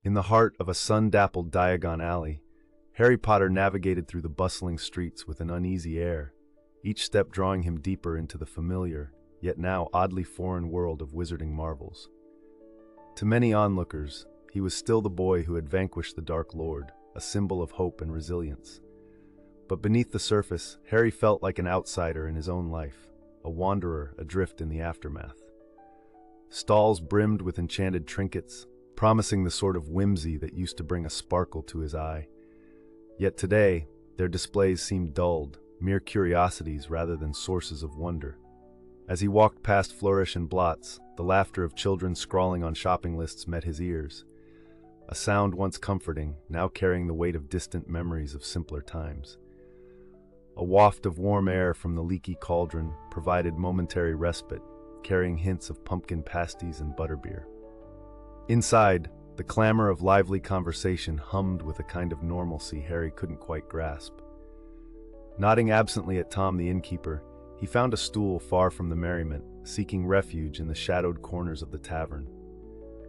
In the heart of a sun-dappled Diagon Alley, Harry Potter navigated through the bustling streets with an uneasy air, each step drawing him deeper into the familiar, yet now oddly foreign world of wizarding marvels. To many onlookers, he was still the boy who had vanquished the Dark Lord, a symbol of hope and resilience. But beneath the surface, Harry felt like an outsider in his own life, a wanderer adrift in the aftermath. Stalls brimmed with enchanted trinkets, promising the sort of whimsy that used to bring a sparkle to his eye. Yet today, their displays seemed dulled, mere curiosities rather than sources of wonder. As he walked past Flourish and Blots, the laughter of children scrawling on shopping lists met his ears. A sound once comforting, now carrying the weight of distant memories of simpler times. A waft of warm air from the leaky cauldron provided momentary respite, carrying hints of pumpkin pasties and butterbeer. Inside, the clamor of lively conversation hummed with a kind of normalcy Harry couldn't quite grasp. Nodding absently at Tom the innkeeper, he found a stool far from the merriment, seeking refuge in the shadowed corners of the tavern.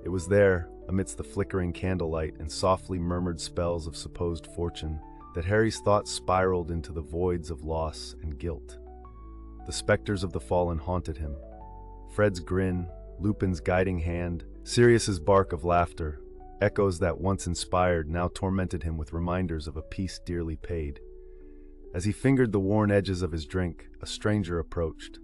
It was there, amidst the flickering candlelight and softly murmured spells of supposed fortune, that Harry's thoughts spiraled into the voids of loss and guilt. The specters of the fallen haunted him. Fred's grin, Lupin's guiding hand, Sirius's bark of laughter, echoes that once inspired now tormented him with reminders of a peace dearly paid. As he fingered the worn edges of his drink, a stranger approached,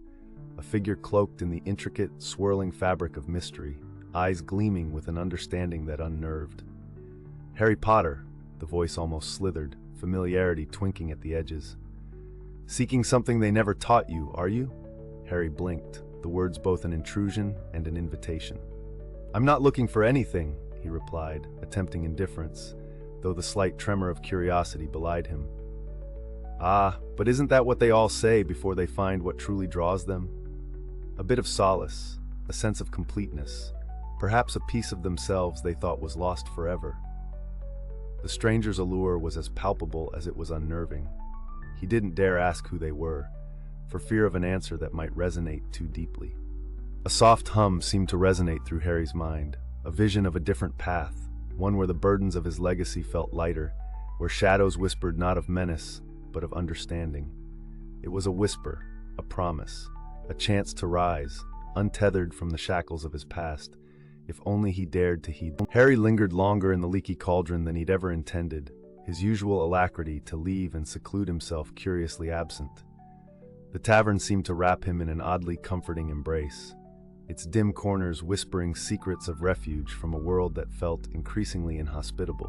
a figure cloaked in the intricate, swirling fabric of mystery, eyes gleaming with an understanding that unnerved. "Harry Potter," the voice almost slithered, familiarity twinking at the edges. "Seeking something they never taught you, are you?" Harry blinked, the words both an intrusion and an invitation. "I'm not looking for anything," he replied, attempting indifference, though the slight tremor of curiosity belied him. "Ah, but isn't that what they all say before they find what truly draws them? A bit of solace, a sense of completeness, perhaps a piece of themselves they thought was lost forever." The stranger's allure was as palpable as it was unnerving. He didn't dare ask who they were, for fear of an answer that might resonate too deeply. A soft hum seemed to resonate through Harry's mind, a vision of a different path, one where the burdens of his legacy felt lighter, where shadows whispered not of menace, but of understanding. It was a whisper, a promise, a chance to rise, untethered from the shackles of his past, if only he dared to heed them. Harry lingered longer in the leaky cauldron than he'd ever intended, his usual alacrity to leave and seclude himself curiously absent. The tavern seemed to wrap him in an oddly comforting embrace, its dim corners whispering secrets of refuge from a world that felt increasingly inhospitable.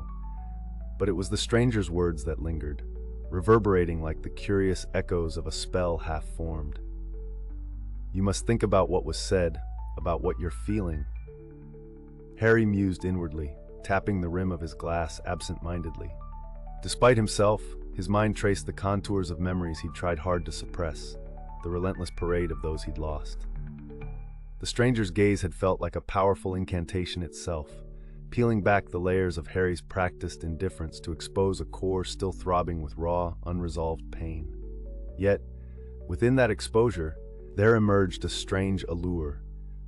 But it was the stranger's words that lingered, reverberating like the curious echoes of a spell half-formed. "You must think about what was said, about what you're feeling." Harry mused inwardly, tapping the rim of his glass absent-mindedly. Despite himself, his mind traced the contours of memories he'd tried hard to suppress, the relentless parade of those he'd lost. The stranger's gaze had felt like a powerful incantation itself, peeling back the layers of Harry's practiced indifference to expose a core still throbbing with raw, unresolved pain. Yet, within that exposure, there emerged a strange allure,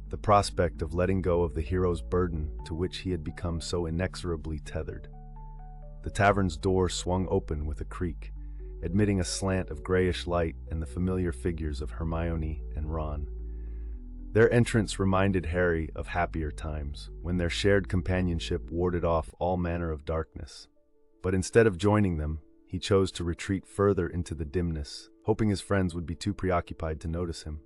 the prospect of letting go of the hero's burden to which he had become so inexorably tethered. The tavern's door swung open with a creak, admitting a slant of grayish light and the familiar figures of Hermione and Ron. Their entrance reminded Harry of happier times, when their shared companionship warded off all manner of darkness. But instead of joining them, he chose to retreat further into the dimness, hoping his friends would be too preoccupied to notice him.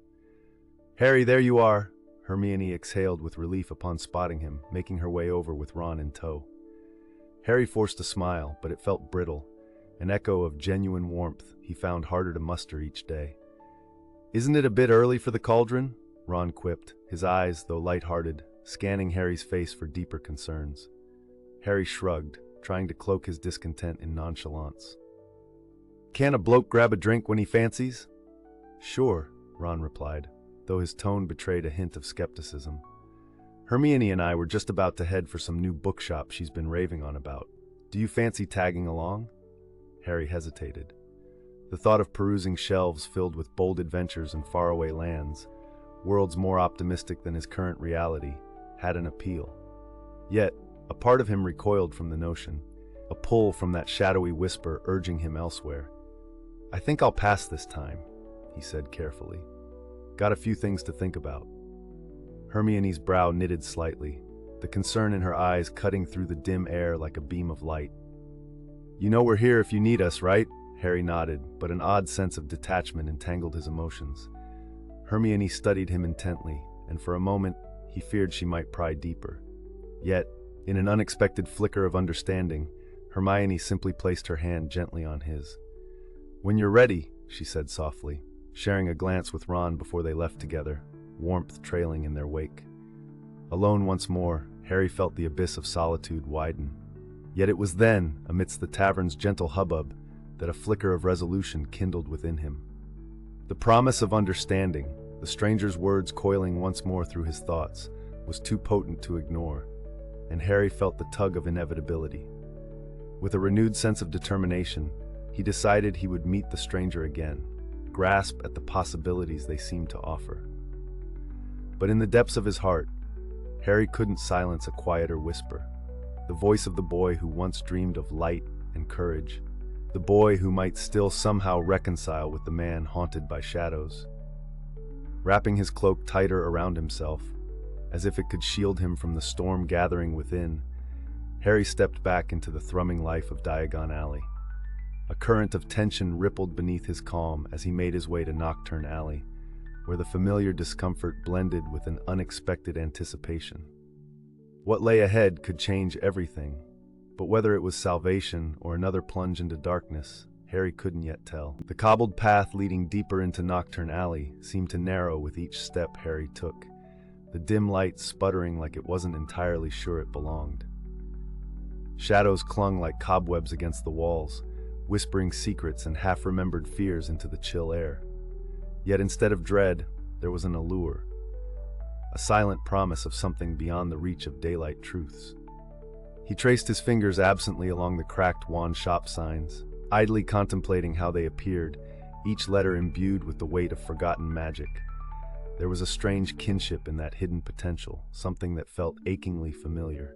"Harry, there you are!" Hermione exhaled with relief upon spotting him, making her way over with Ron in tow. Harry forced a smile, but it felt brittle, an echo of genuine warmth he found harder to muster each day. "Isn't it a bit early for the cauldron?" Ron quipped, his eyes, though light-hearted, scanning Harry's face for deeper concerns. Harry shrugged, trying to cloak his discontent in nonchalance. "Can't a bloke grab a drink when he fancies?" "Sure," Ron replied, though his tone betrayed a hint of skepticism. "Hermione and I were just about to head for some new bookshop she's been raving on about. Do you fancy tagging along?" Harry hesitated. The thought of perusing shelves filled with bold adventures in faraway lands, worlds more optimistic than his current reality, had an appeal. Yet, A part of him recoiled from the notion, a pull from that shadowy whisper urging him elsewhere. "I think I'll pass this time," he said carefully. "Got a few things to think about." Hermione's brow knitted slightly, the concern in her eyes cutting through the dim air like a beam of light. "You know we're here if you need us, right?" Harry nodded, but an odd sense of detachment entangled his emotions. Hermione studied him intently, and for a moment, he feared she might pry deeper. Yet, in an unexpected flicker of understanding, Hermione simply placed her hand gently on his. "When you're ready," she said softly, sharing a glance with Ron before they left together, warmth trailing in their wake. Alone once more, Harry felt the abyss of solitude widen. Yet it was then, amidst the tavern's gentle hubbub, that a flicker of resolution kindled within him. The promise of understanding, the stranger's words coiling once more through his thoughts, was too potent to ignore, and Harry felt the tug of inevitability. With a renewed sense of determination, he decided he would meet the stranger again, grasp at the possibilities they seemed to offer. But in the depths of his heart, Harry couldn't silence a quieter whisper, the voice of the boy who once dreamed of light and courage, the boy who might still somehow reconcile with the man haunted by shadows. Wrapping his cloak tighter around himself, as if it could shield him from the storm gathering within, Harry stepped back into the thrumming life of Diagon Alley. A current of tension rippled beneath his calm as he made his way to Knockturn Alley, where the familiar discomfort blended with an unexpected anticipation. What lay ahead could change everything, but whether it was salvation or another plunge into darkness, Harry couldn't yet tell. The cobbled path leading deeper into Knockturn Alley seemed to narrow with each step Harry took, the dim light sputtering like it wasn't entirely sure it belonged. Shadows clung like cobwebs against the walls, whispering secrets and half-remembered fears into the chill air. Yet instead of dread, there was an allure, a silent promise of something beyond the reach of daylight truths. He traced his fingers absently along the cracked wand shop signs, idly contemplating how they appeared, each letter imbued with the weight of forgotten magic. There was a strange kinship in that hidden potential, something that felt achingly familiar.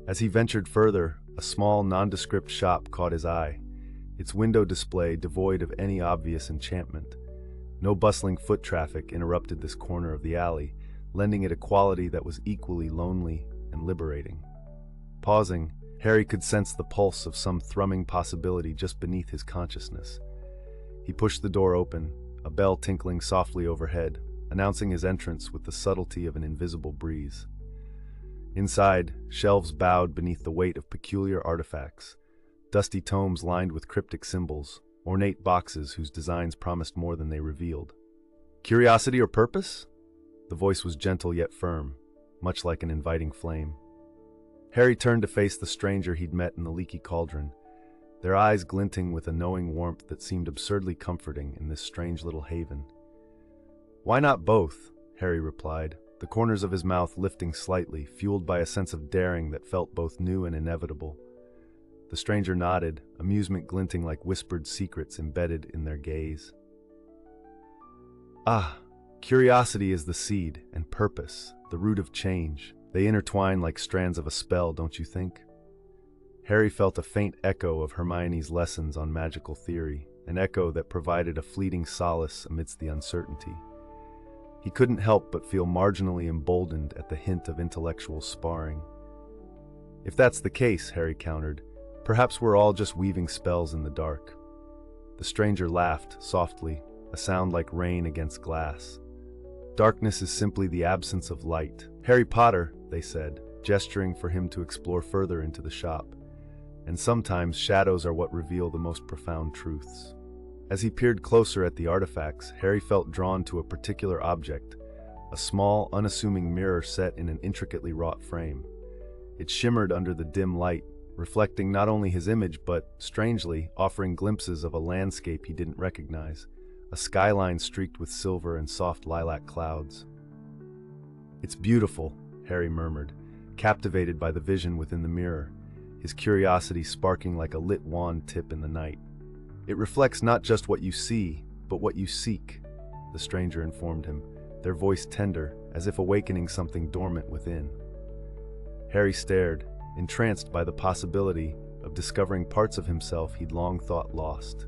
As he ventured further, a small, nondescript shop caught his eye, its window display devoid of any obvious enchantment. No bustling foot traffic interrupted this corner of the alley, lending it a quality that was equally lonely and liberating. Pausing, Harry could sense the pulse of some thrumming possibility just beneath his consciousness. He pushed the door open, a bell tinkling softly overhead, announcing his entrance with the subtlety of an invisible breeze. Inside, shelves bowed beneath the weight of peculiar artifacts, dusty tomes lined with cryptic symbols, ornate boxes whose designs promised more than they revealed. "Curiosity or purpose?" The voice was gentle yet firm, much like an inviting flame. Harry turned to face the stranger he'd met in the leaky cauldron, their eyes glinting with a knowing warmth that seemed absurdly comforting in this strange little haven. "Why not both?" Harry replied, the corners of his mouth lifting slightly, fueled by a sense of daring that felt both new and inevitable. The stranger nodded, amusement glinting like whispered secrets embedded in their gaze. "Ah, curiosity is the seed, and purpose, the root of change. They intertwine like strands of a spell, don't you think?" Harry felt a faint echo of Hermione's lessons on magical theory, an echo that provided a fleeting solace amidst the uncertainty. He couldn't help but feel marginally emboldened at the hint of intellectual sparring. "If that's the case," Harry countered, "perhaps we're all just weaving spells in the dark." The stranger laughed, softly, a sound like rain against glass. "Darkness is simply the absence of light. Harry Potter," they said, gesturing for him to explore further into the shop. "And sometimes shadows are what reveal the most profound truths." As he peered closer at the artifacts, Harry felt drawn to a particular object, a small, unassuming mirror set in an intricately wrought frame. It shimmered under the dim light, reflecting not only his image but, strangely, offering glimpses of a landscape he didn't recognize, a skyline streaked with silver and soft lilac clouds. "It's beautiful," Harry murmured, captivated by the vision within the mirror, his curiosity sparking like a lit wand tip in the night. "It reflects not just what you see, but what you seek," the stranger informed him, their voice tender, as if awakening something dormant within. Harry stared, entranced by the possibility of discovering parts of himself he'd long thought lost.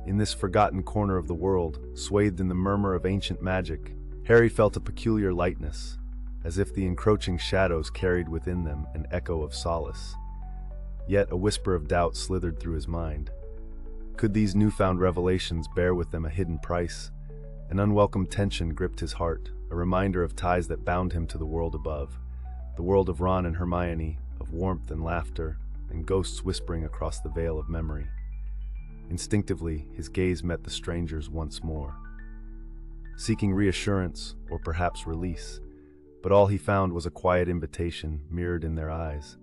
In this forgotten corner of the world, swathed in the murmur of ancient magic, Harry felt a peculiar lightness, as if the encroaching shadows carried within them an echo of solace. Yet a whisper of doubt slithered through his mind. Could these newfound revelations bear with them a hidden price? An unwelcome tension gripped his heart, a reminder of ties that bound him to the world above, the world of Ron and Hermione, of warmth and laughter, and ghosts whispering across the veil of memory. Instinctively, his gaze met the stranger's once more, seeking reassurance or perhaps release, but all he found was a quiet invitation mirrored in their eyes.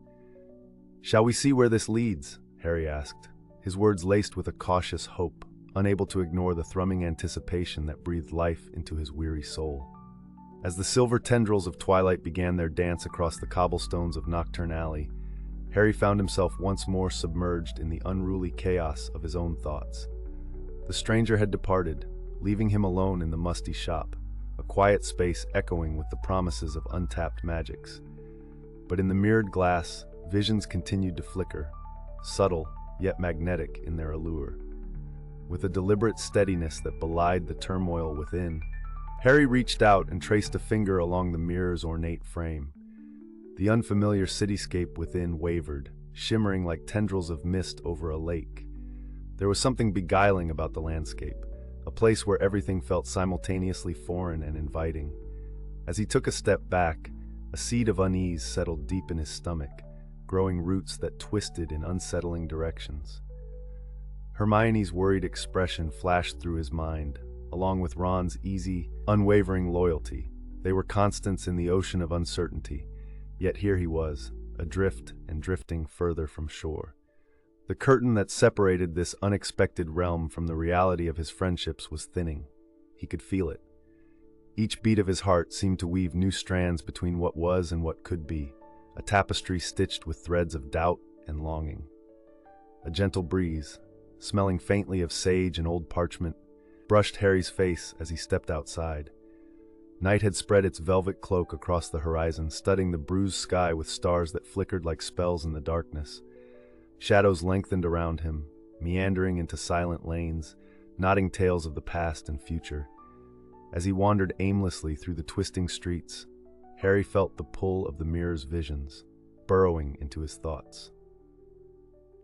"Shall we see where this leads?" Harry asked, his words laced with a cautious hope, unable to ignore the thrumming anticipation that breathed life into his weary soul. As the silver tendrils of twilight began their dance across the cobblestones of Knockturn Alley, Harry found himself once more submerged in the unruly chaos of his own thoughts. The stranger had departed, leaving him alone in the musty shop, a quiet space echoing with the promises of untapped magics. But in the mirrored glass, visions continued to flicker, subtle yet magnetic in their allure. With a deliberate steadiness that belied the turmoil within, Harry reached out and traced a finger along the mirror's ornate frame. The unfamiliar cityscape within wavered, shimmering like tendrils of mist over a lake. There was something beguiling about the landscape, a place where everything felt simultaneously foreign and inviting. As he took a step back, a seed of unease settled deep in his stomach, growing roots that twisted in unsettling directions. Hermione's worried expression flashed through his mind, along with Ron's easy, unwavering loyalty. They were constants in the ocean of uncertainty, yet here he was, adrift and drifting further from shore. The curtain that separated this unexpected realm from the reality of his friendships was thinning. He could feel it. Each beat of his heart seemed to weave new strands between what was and what could be, a tapestry stitched with threads of doubt and longing. A gentle breeze, smelling faintly of sage and old parchment, brushed Harry's face as he stepped outside. Night had spread its velvet cloak across the horizon, studding the bruised sky with stars that flickered like spells in the darkness. Shadows lengthened around him, meandering into silent lanes, nodding tales of the past and future. As he wandered aimlessly through the twisting streets, Harry felt the pull of the mirror's visions, burrowing into his thoughts.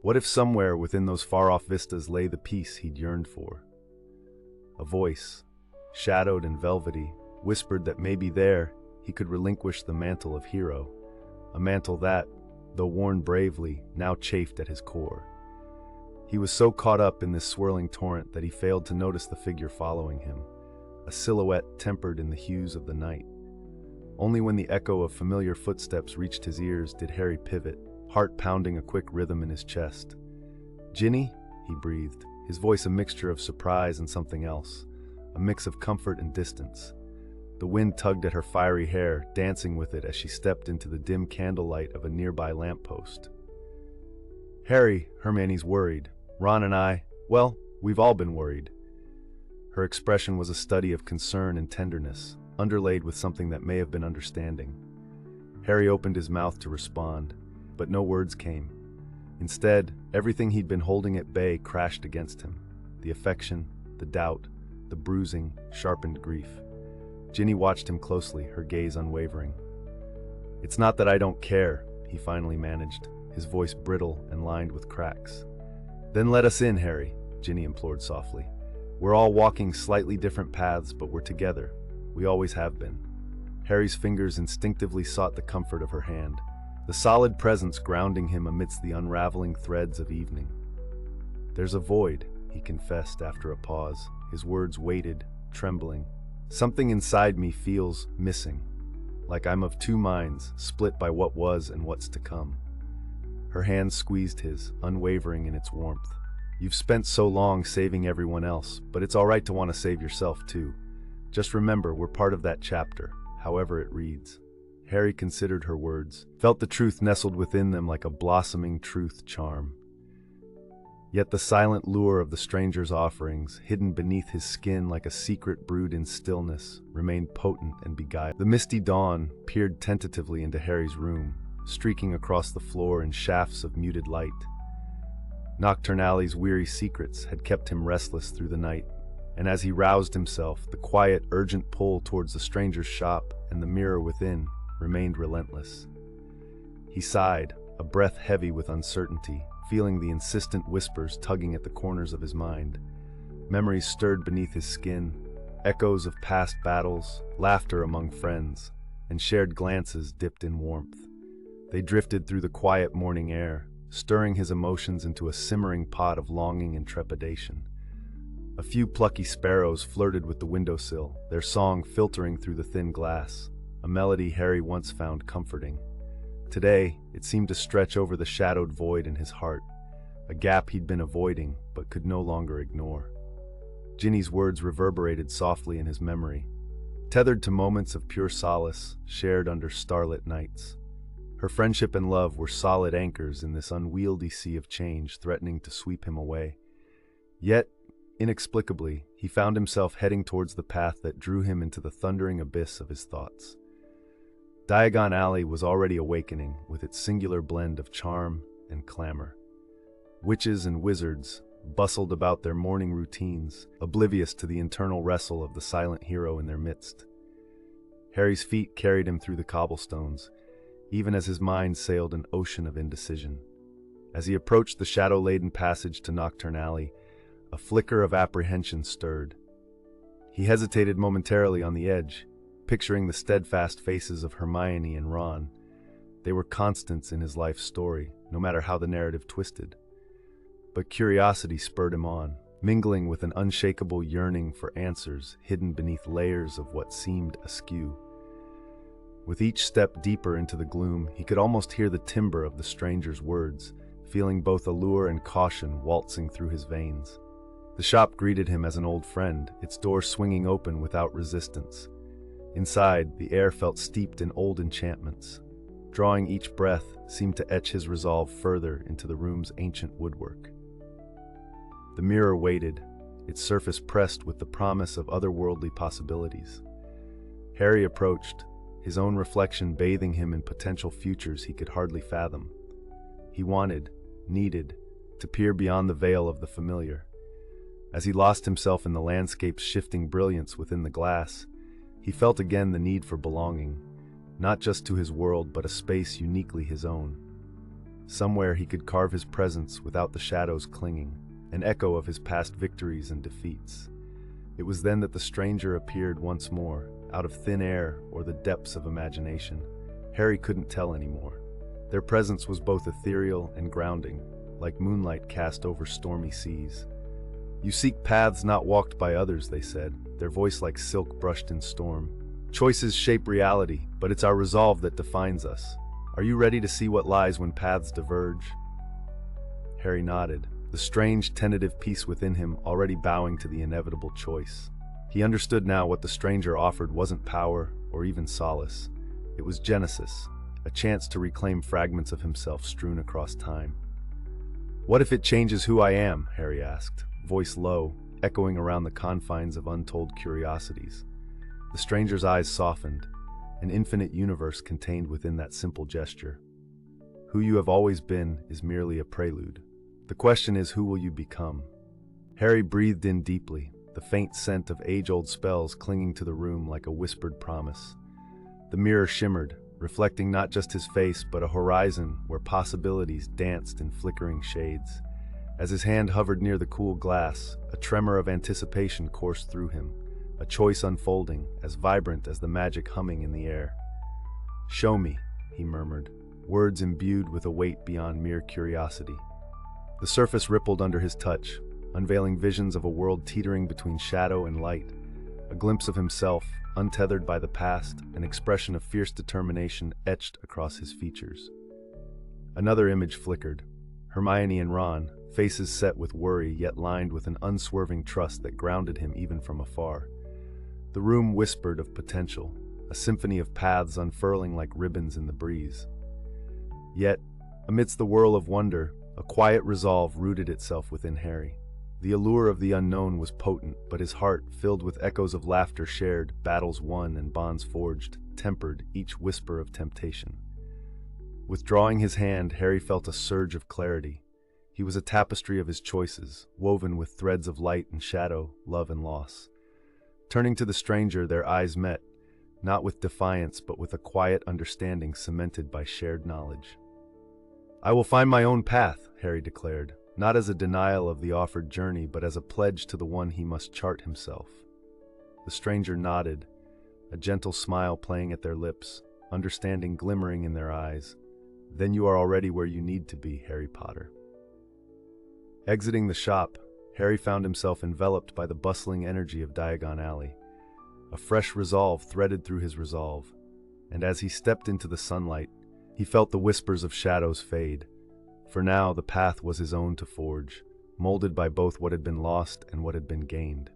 What if somewhere within those far-off vistas lay the peace he'd yearned for? A voice, shadowed and velvety, whispered that maybe there he could relinquish the mantle of hero, a mantle that, though worn bravely, now chafed at his core. He was so caught up in this swirling torrent that he failed to notice the figure following him, a silhouette tempered in the hues of the night. Only when the echo of familiar footsteps reached his ears did Harry pivot, heart pounding a quick rhythm in his chest. "Ginny?" he breathed, his voice a mixture of surprise and something else, a mix of comfort and distance. The wind tugged at her fiery hair, dancing with it as she stepped into the dim candlelight of a nearby lamppost. "Harry," Hermione's worried. "Ron and I, well, we've all been worried." Her expression was a study of concern and tenderness, underlaid with something that may have been understanding. Harry opened his mouth to respond, but no words came. Instead, everything he'd been holding at bay crashed against him. The affection, the doubt, the bruising, sharpened grief. Ginny watched him closely, her gaze unwavering. "It's not that I don't care," he finally managed, his voice brittle and lined with cracks. "Then let us in, Harry," Ginny implored softly. "We're all walking slightly different paths, but we're together. We always have been." Harry's fingers instinctively sought the comfort of her hand, the solid presence grounding him amidst the unraveling threads of evening. "There's a void," he confessed after a pause, his words weighted, trembling. "Something inside me feels missing, like I'm of two minds, split by what was and what's to come." Her hand squeezed his, unwavering in its warmth. "You've spent so long saving everyone else, but it's all right to want to save yourself too. Just remember, we're part of that chapter, however it reads." Harry considered her words, felt the truth nestled within them like a blossoming truth charm. Yet the silent lure of the stranger's offerings, hidden beneath his skin like a secret brewed in stillness, remained potent and beguiling. The misty dawn peered tentatively into Harry's room, streaking across the floor in shafts of muted light. Knockturn Alley's weary secrets had kept him restless through the night, and as he roused himself, the quiet, urgent pull towards the stranger's shop and the mirror within remained relentless. He sighed, a breath heavy with uncertainty, feeling the insistent whispers tugging at the corners of his mind. Memories stirred beneath his skin, echoes of past battles, laughter among friends, and shared glances dipped in warmth. They drifted through the quiet morning air, stirring his emotions into a simmering pot of longing and trepidation. A few plucky sparrows flirted with the windowsill, their song filtering through the thin glass, a melody Harry once found comforting. Today, it seemed to stretch over the shadowed void in his heart, a gap he'd been avoiding but could no longer ignore. Ginny's words reverberated softly in his memory, tethered to moments of pure solace shared under starlit nights. Her friendship and love were solid anchors in this unwieldy sea of change threatening to sweep him away. Yet, inexplicably, he found himself heading towards the path that drew him into the thundering abyss of his thoughts. Diagon Alley was already awakening with its singular blend of charm and clamor. Witches and wizards bustled about their morning routines, oblivious to the internal wrestle of the silent hero in their midst. Harry's feet carried him through the cobblestones, even as his mind sailed an ocean of indecision. As he approached the shadow-laden passage to Knockturn Alley, a flicker of apprehension stirred. He hesitated momentarily on the edge, picturing the steadfast faces of Hermione and Ron. They were constants in his life story, no matter how the narrative twisted. But curiosity spurred him on, mingling with an unshakable yearning for answers hidden beneath layers of what seemed askew. With each step deeper into the gloom, he could almost hear the timbre of the stranger's words, feeling both allure and caution waltzing through his veins. The shop greeted him as an old friend, its doors swinging open without resistance. Inside, the air felt steeped in old enchantments. Drawing each breath seemed to etch his resolve further into the room's ancient woodwork. The mirror waited, its surface pressed with the promise of otherworldly possibilities. Harry approached, his own reflection bathing him in potential futures he could hardly fathom. He needed, to peer beyond the veil of the familiar. As he lost himself in the landscape's shifting brilliance within the glass, he felt again the need for belonging, not just to his world but a space uniquely his own. Somewhere he could carve his presence without the shadows clinging, an echo of his past victories and defeats. It was then that the stranger appeared once more, out of thin air or the depths of imagination. Harry couldn't tell anymore. Their presence was both ethereal and grounding, like moonlight cast over stormy seas. "You seek paths not walked by others," they said, their voice like silk brushed in storm. "Choices shape reality, but it's our resolve that defines us. Are you ready to see what lies when paths diverge?" Harry nodded, the strange, tentative peace within him already bowing to the inevitable choice. He understood now what the stranger offered wasn't power or even solace. It was Genesis, a chance to reclaim fragments of himself strewn across time. "What if it changes who I am?" Harry asked, voice low, echoing around the confines of untold curiosities. The stranger's eyes softened, an infinite universe contained within that simple gesture. "Who you have always been is merely a prelude. The question is, who will you become?" Harry breathed in deeply, the faint scent of age-old spells clinging to the room like a whispered promise. The mirror shimmered, reflecting not just his face but a horizon where possibilities danced in flickering shades. As his hand hovered near the cool glass, a tremor of anticipation coursed through him, a choice unfolding, as vibrant as the magic humming in the air. "Show me," he murmured, words imbued with a weight beyond mere curiosity. The surface rippled under his touch, unveiling visions of a world teetering between shadow and light, a glimpse of himself, untethered by the past, an expression of fierce determination etched across his features. Another image flickered, Hermione and Ron, faces set with worry yet lined with an unswerving trust that grounded him even from afar. The room whispered of potential, a symphony of paths unfurling like ribbons in the breeze. Yet, amidst the whirl of wonder, a quiet resolve rooted itself within Harry. The allure of the unknown was potent, but his heart, filled with echoes of laughter shared, battles won, and bonds forged, tempered each whisper of temptation. Withdrawing his hand, Harry felt a surge of clarity. He was a tapestry of his choices, woven with threads of light and shadow, love and loss. Turning to the stranger, their eyes met, not with defiance but with a quiet understanding cemented by shared knowledge. "I will find my own path," Harry declared, not as a denial of the offered journey but as a pledge to the one he must chart himself. The stranger nodded, a gentle smile playing at their lips, understanding glimmering in their eyes. "Then you are already where you need to be, Harry Potter." Exiting the shop, Harry found himself enveloped by the bustling energy of Diagon Alley. A fresh resolve threaded through his resolve, and as he stepped into the sunlight, he felt the whispers of shadows fade. For now, the path was his own to forge, molded by both what had been lost and what had been gained.